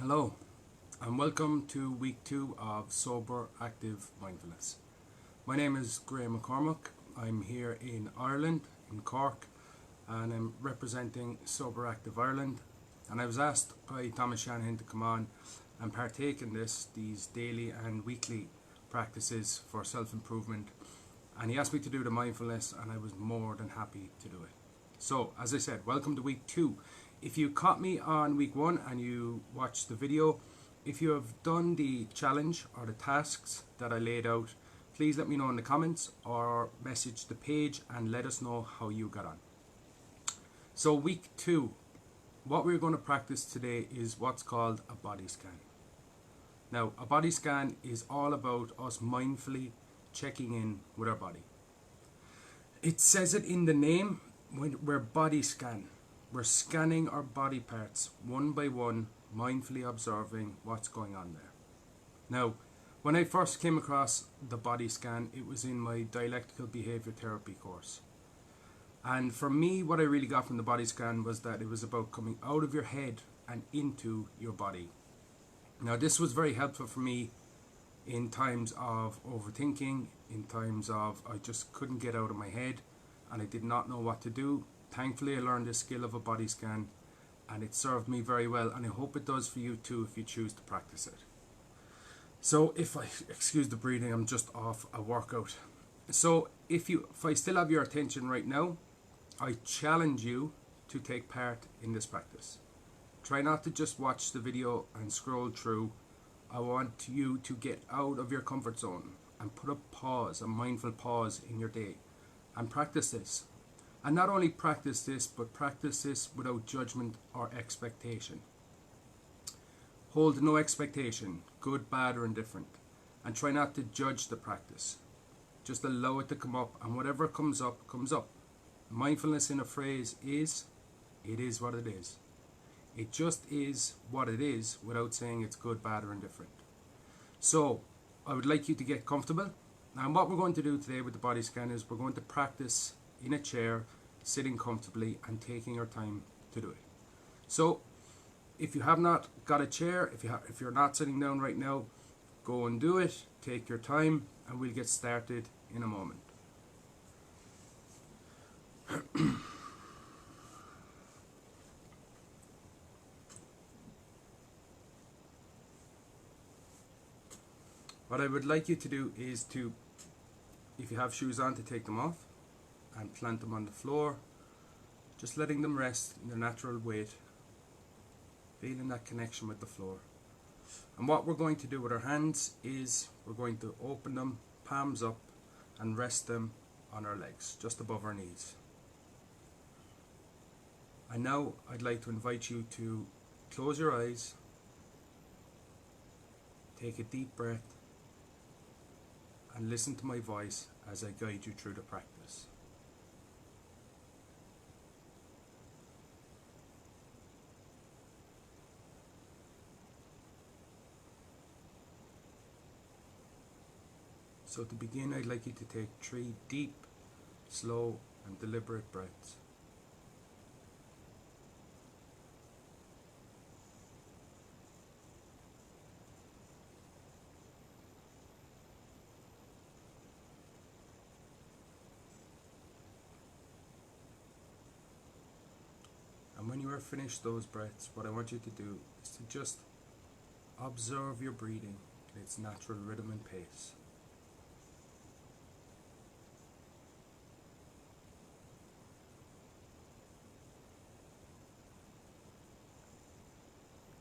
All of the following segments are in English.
Hello, and welcome to week 2 of Sober Active Mindfulness. My name is McCormack. I'm here in Ireland, in Cork, and I'm representing Sober Active Ireland. And I was asked by Thomas Shanahan to come on and partake in these daily and weekly practices for self-improvement. And he asked me to do the mindfulness, and I was more than happy to do it. So, as I said, welcome to week 2. If you caught me on week 1 and you watched the video, if you have done the challenge or the tasks that I laid out, please let me know in the comments or message the page and let us know how you got on. So week 2, what we're going to practice today is what's called a body scan. Now, a body scan is all about us mindfully checking in with our body. It says it in the name, we're body scan. We're scanning our body parts one by one, mindfully observing what's going on there. Now, when I first came across the body scan, it was in my dialectical behavior therapy course. And for me, what I really got from the body scan was that it was about coming out of your head and into your body. Now, this was very helpful for me in times of overthinking, in times of I just couldn't get out of my head and I did not know what to do. Thankfully, I learned the skill of a body scan and it served me very well, and I hope it does for you too if you choose to practice it. So if excuse the breathing, I'm just off a workout. So if I still have your attention right now, I challenge you to take part in this practice. Try not to just watch the video and scroll through. I want you to get out of your comfort zone and put a mindful pause in your day and practice this. And not only practice this, but practice this without judgment or expectation. Hold no expectation, good, bad, or indifferent. And try not to judge the practice. Just allow it to come up, and whatever comes up, comes up. Mindfulness in a phrase is, it is what it is. It just is what it is without saying it's good, bad, or indifferent. So, I would like you to get comfortable. And what we're going to do today with the body scan is we're going to practice in a chair, sitting comfortably and taking our time to do it. So if you have not got a chair, if you're not sitting down right now, go and do it, take your time, and we'll get started in a moment. What I would like you to do is to, if you have shoes on, to take them off and plant them on the floor, just letting them rest in their natural weight, feeling that connection with the floor. And what we're going to do with our hands is we're going to open them, palms up, and rest them on our legs, just above our knees. And now I'd like to invite you to close your eyes, take a deep breath, and listen to my voice as I guide you through the practice. So to begin, I'd like you to take 3 deep, slow, and deliberate breaths. And when you are finished those breaths, what I want you to do is to just observe your breathing in its natural rhythm and pace.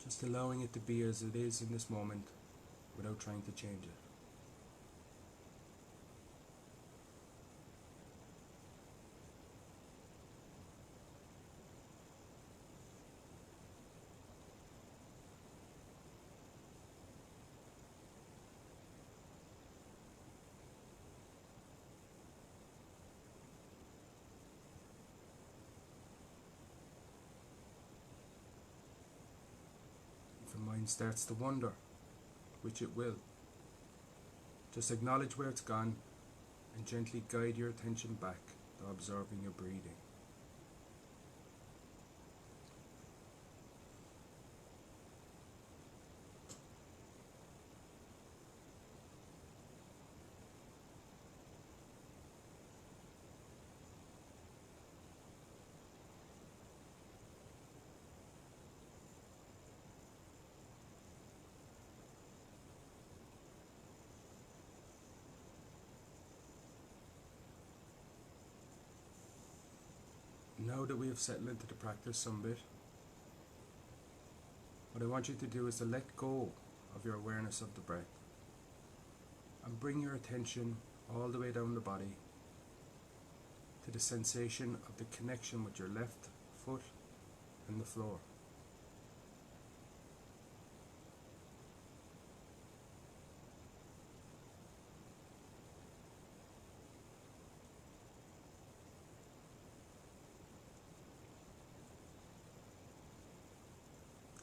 Just allowing it to be as it is in this moment without trying to change it. If your mind starts to wander, which it will, just acknowledge where it's gone and gently guide your attention back to observing your breathing. Now that we have settled into the practice some bit, what I want you to do is to let go of your awareness of the breath and bring your attention all the way down the body to the sensation of the connection with your left foot and the floor.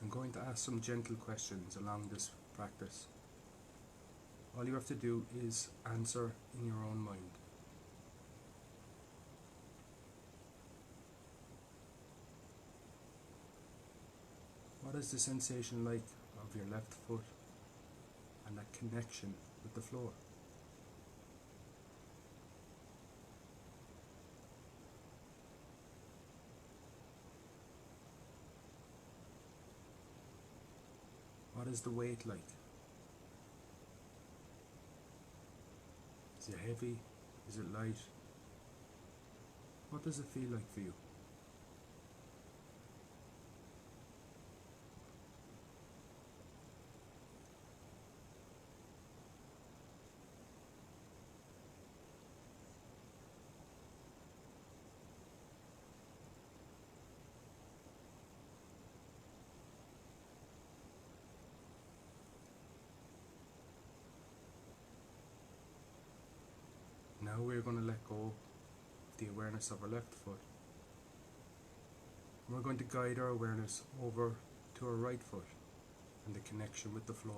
I'm going to ask some gentle questions along this practice. All you have to do is answer in your own mind. What is the sensation like of your left foot and that connection with the floor? What is the weight like? Is it heavy? Is it light? What does it feel like for you? Now we're going to let go of the awareness of our left foot. We're going to guide our awareness over to our right foot and the connection with the floor.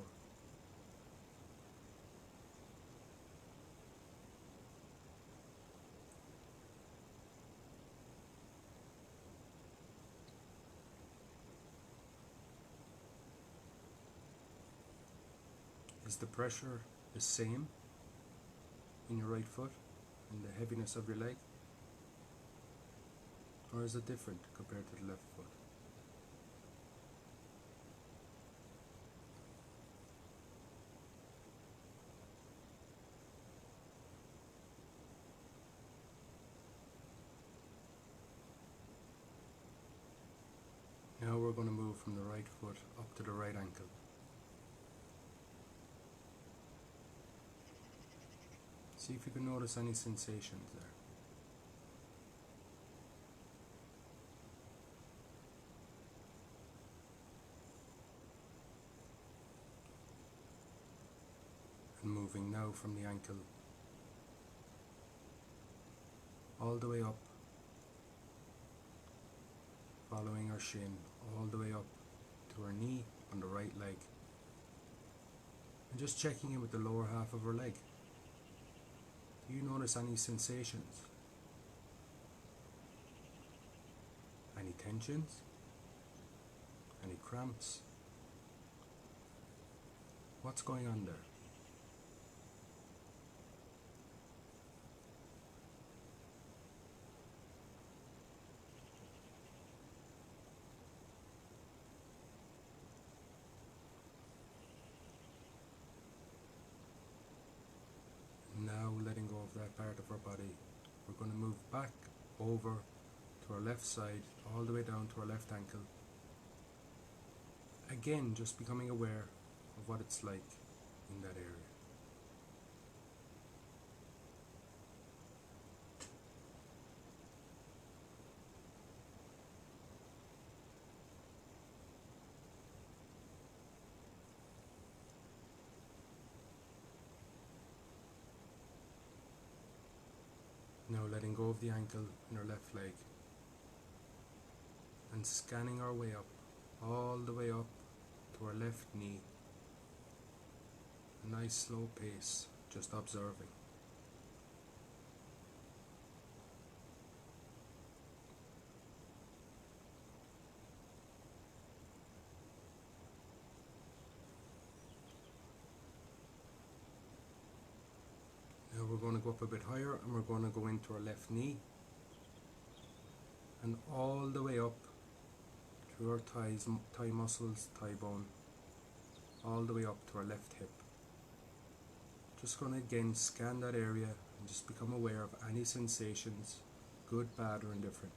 Is the pressure the same in your right foot and the heaviness of your leg? Or is it different compared to the left foot? Now we're going to move from the right foot up to the right ankle. See if you can notice any sensations there. And moving now from the ankle all the way up, following our shin all the way up to our knee on the right leg, and just checking in with the lower half of our leg. Do you notice any sensations? Any tensions? Any cramps? What's going on there? Now letting go of that part of our body, we're going to move back over to our left side, all the way down to our left ankle. Again, just becoming aware of what it's like in that area. Now letting go of the ankle in our left leg and scanning our way up, all the way up to our left knee. A nice slow pace, just observing. Now we're going to go up a bit higher and we're going to go into our left knee and all the way up through our thighs, thigh muscles, thigh bone, all the way up to our left hip. Just going to again scan that area and just become aware of any sensations, good, bad or indifferent.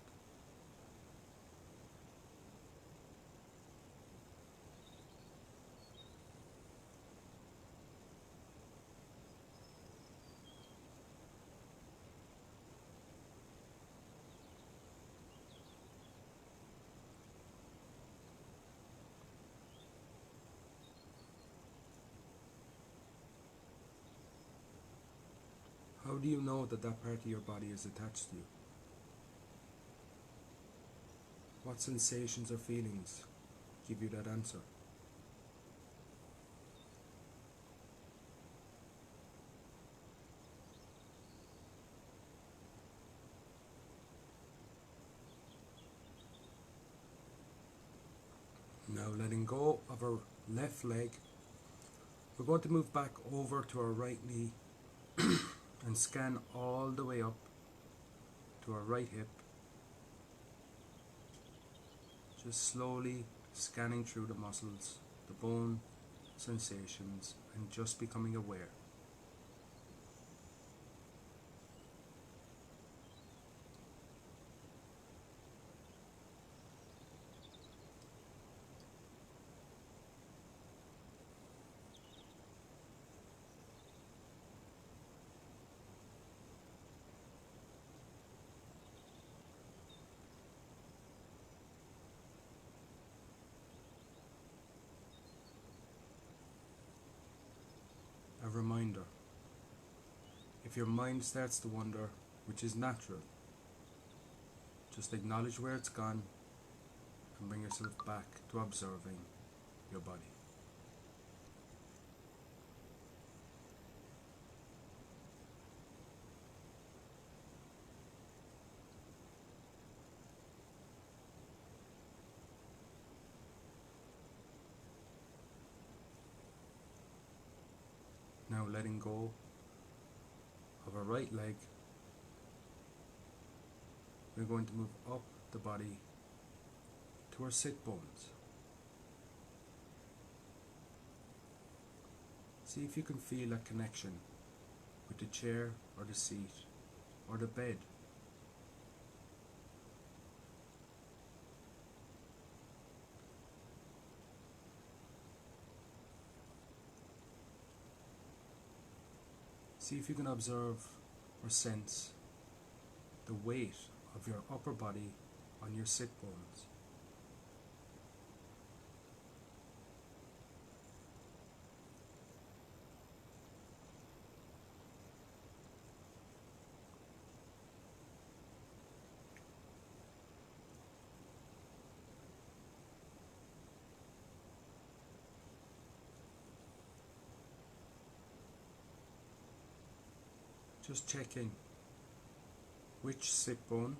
How do you know that that part of your body is attached to you? What sensations or feelings give you that answer? Now letting go of our left leg, we're going to move back over to our right knee and scan all the way up to our right hip, just slowly scanning through the muscles, the bone sensations, and just becoming aware. A reminder, if your mind starts to wander, which is natural, just acknowledge where it's gone and bring yourself back to observing your body. Now letting go of our right leg, we're going to move up the body to our sit bones. See if you can feel a connection with the chair or the seat or the bed. See if you can observe or sense the weight of your upper body on your sit bones. Just checking which sit bone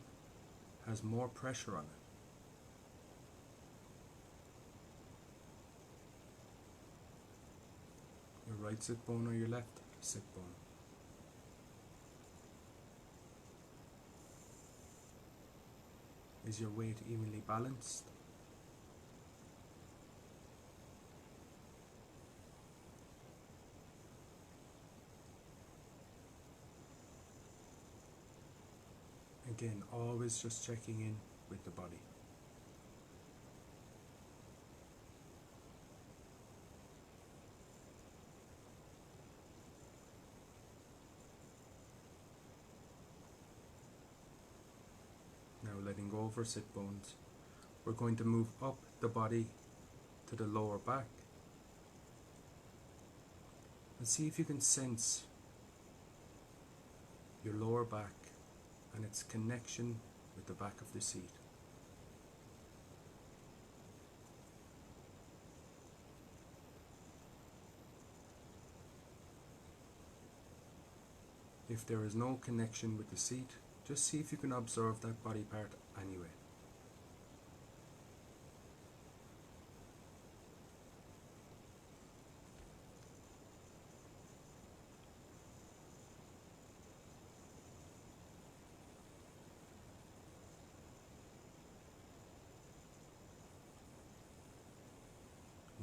has more pressure on it. Your right sit bone or your left sit bone. Is your weight evenly balanced? Again, always just checking in with the body. Now letting go of our sit bones, we're going to move up the body to the lower back and see if you can sense your lower back and its connection with the back of the seat. If there is no connection with the seat, just see if you can observe that body part anyway.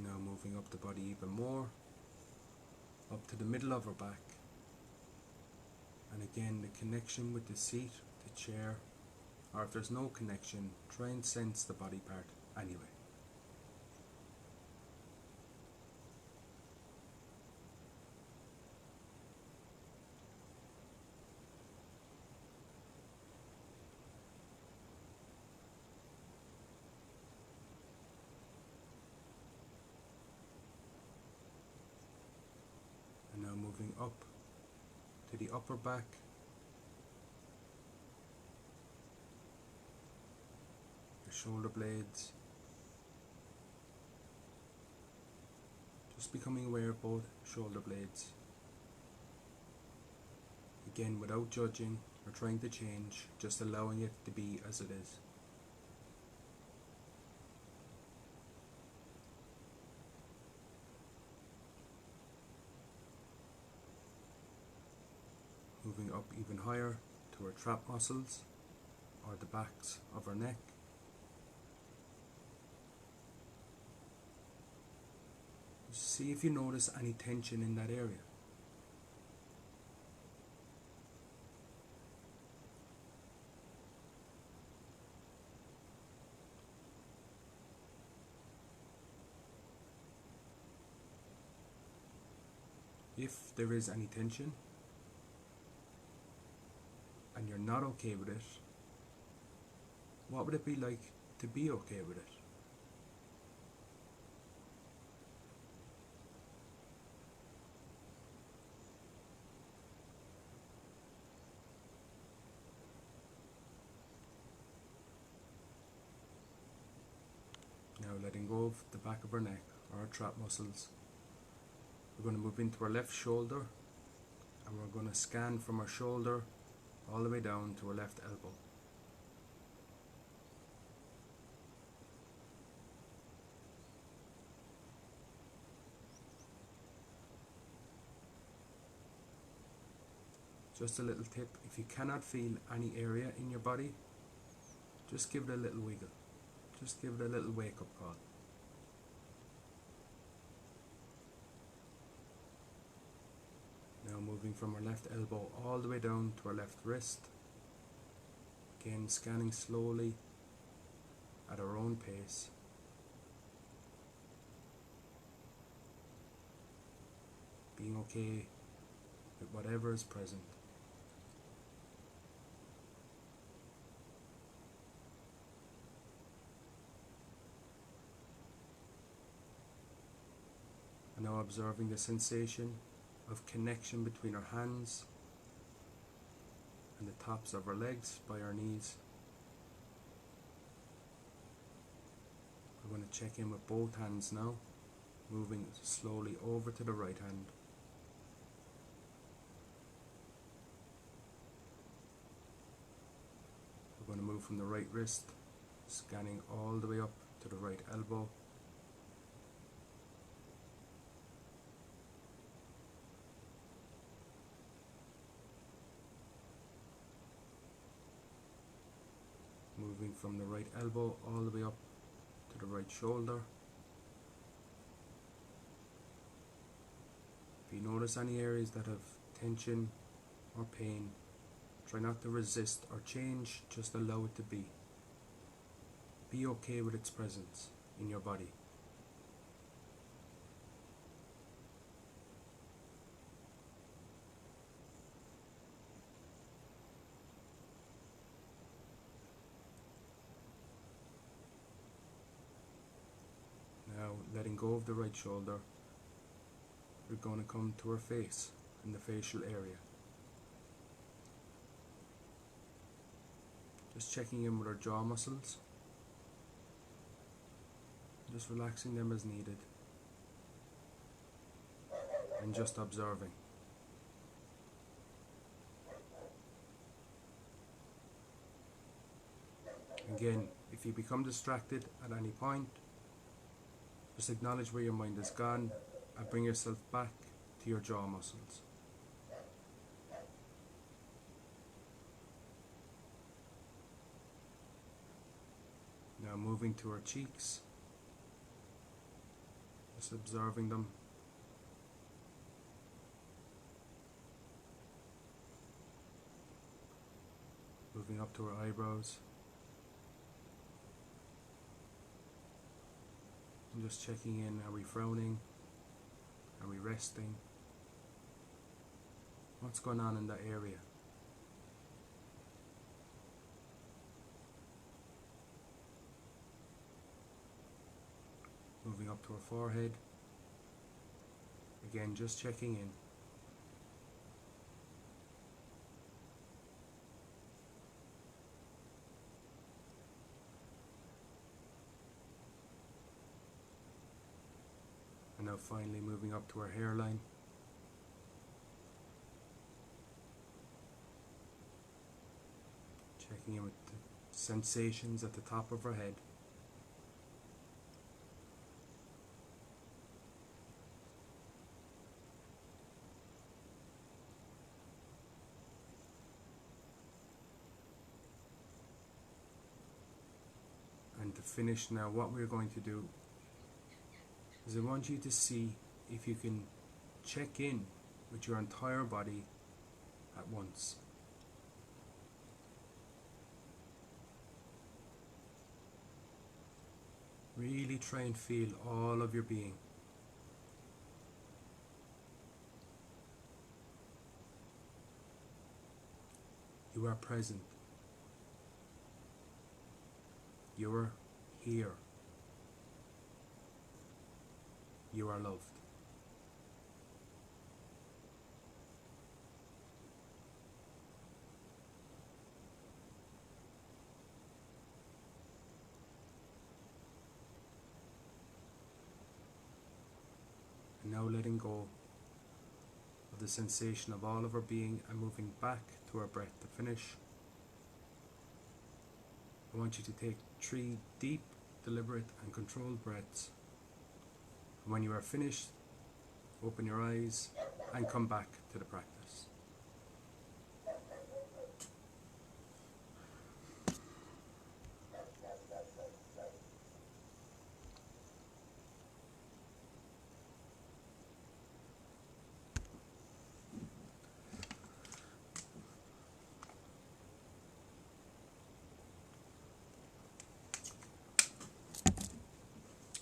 Now moving up the body even more, up to the middle of our back. And again, the connection with the seat, the chair, or if there's no connection, try and sense the body part anyway. And now moving up to the upper back, the shoulder blades, just becoming aware of both shoulder blades. Again, without judging or trying to change, just allowing it to be as it is. Moving up even higher to our trap muscles or the backs of our neck. See if you notice any tension in that area. If there is any tension and you're not okay with it, what would it be like to be okay with it? Now letting go of the back of our neck or our trap muscles, we're going to move into our left shoulder and we're going to scan from our shoulder all the way down to our left elbow. Just a little tip, if you cannot feel any area in your body, just give it a little wiggle. Just give it a little wake up call. Now moving from our left elbow all the way down to our left wrist. Again, scanning slowly at our own pace. Being okay with whatever is present. And now observing the sensation of connection between our hands and the tops of our legs by our knees. We're going to check in with both hands now, moving slowly over to the right hand. We're going to move from the right wrist, scanning all the way up to the right elbow. Moving from the right elbow all the way up to the right shoulder. If you notice any areas that have tension or pain, try not to resist or change, just allow it to be. Be okay with its presence in your body. Now, letting go of the right shoulder, we're going to come to our face and the facial area. Just checking in with our jaw muscles, just relaxing them as needed, and just observing. Again, if you become distracted at any point, just acknowledge where your mind has gone and bring yourself back to your jaw muscles. Now moving to our cheeks, just observing them. Moving up to our eyebrows. And just checking in, are we frowning? Are we resting? What's going on in that area? Moving up to our forehead. Again, just checking in. now finally moving up to our hairline. Checking in with the sensations at the top of our head. And to finish now, what we're going to do is I want you to see if you can check in with your entire body at once. Really try and feel all of your being. You are present. You are here. You are loved. And now letting go of the sensation of all of our being and moving back to our breath to finish. I want you to take 3 deep, deliberate and controlled breaths. And when you are finished, open your eyes and come back to the practice.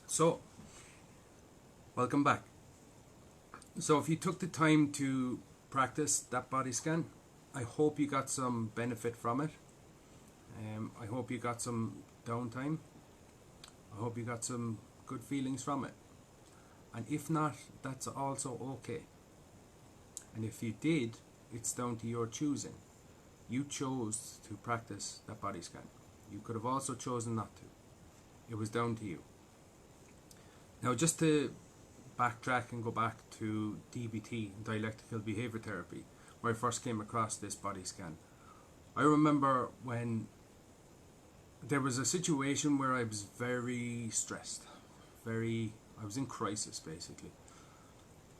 So, welcome back. So if you took the time to practice that body scan, I hope you got some benefit from it. I hope you got some downtime. I hope you got some good feelings from it. And if not, that's also okay. And if you did, it's down to your choosing. You chose to practice that body scan. You could have also chosen not to. It was down to you. Now, just to backtrack and go back to DBT, dialectical behavior therapy, where I first came across this body scan. I remember when there was a situation where I was very stressed, I was in crisis basically,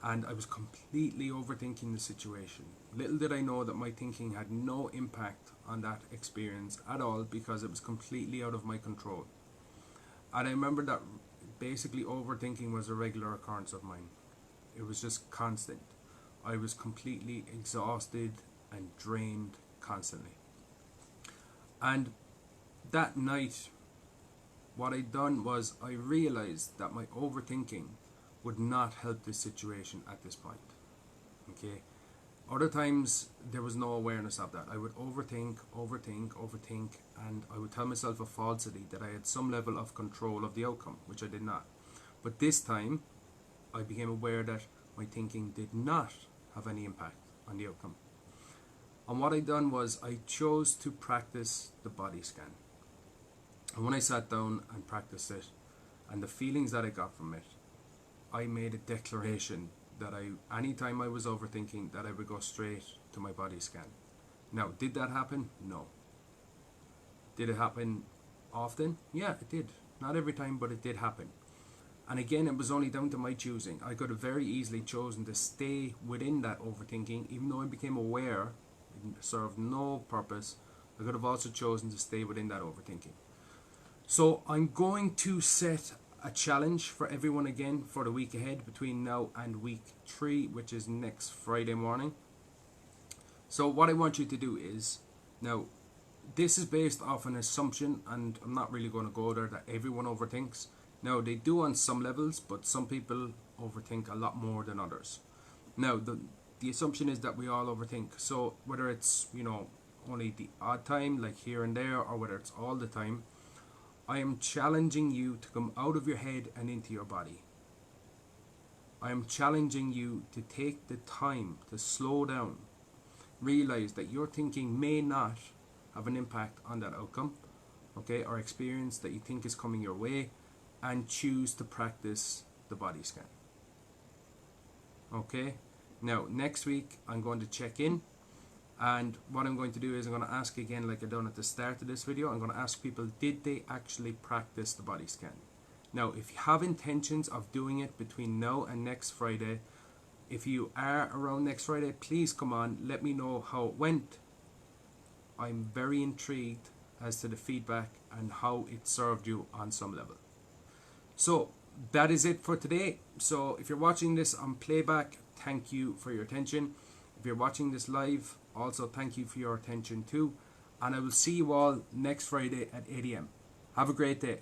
and I was completely overthinking the situation. Little did I know that my thinking had no impact on that experience at all, because it was completely out of my control. And I remember that basically overthinking was a regular occurrence of mine. It was just constant. I was completely exhausted and drained constantly. And that night, what I'd done was I realized that my overthinking would not help this situation at this point. Okay? Other times there was no awareness of that. I would overthink, and I would tell myself a falsity that I had some level of control of the outcome, which I did not. But this time, I became aware that my thinking did not have any impact on the outcome. And what I done was I chose to practice the body scan. And when I sat down and practiced it, and the feelings that I got from it, I made a declaration that anytime I was overthinking, that I would go straight to my body scan. Now, did that happen? No. Did it happen often? Yeah, it did. Not every time, but it did happen. And again, it was only down to my choosing. I could have very easily chosen to stay within that overthinking, even though I became aware it served no purpose. I could have also chosen to stay within that overthinking. So I'm going to set a challenge for everyone again for the week ahead, between now and week 3, which is next Friday morning. So what I want you to do is, now this is based off an assumption, and I'm not really going to go there, that everyone overthinks. Now, they do on some levels, but some people overthink a lot more than others. Now, the assumption is that we all overthink. So whether it's, only the odd time, like here and there, or whether it's all the time, I am challenging you to come out of your head and into your body. I am challenging you to take the time to slow down. Realize that your thinking may not have an impact on that outcome, okay, or experience that you think is coming your way, and choose to practice the body scan. Okay, now next week I'm going to check in, and what I'm going to do is I'm going to ask again, like I done at the start of this video. I'm going to ask people, did they actually practice the body scan? Now if you have intentions of doing it between now and next Friday, if you are around next Friday, please come on, let me know how it went. I'm very intrigued as to the feedback and how it served you on some level. So that is it for today. So if you're watching this on playback, thank you for your attention. If you're watching this live, also thank you for your attention too. And I will see you all next Friday at 8 AM. Have a great day.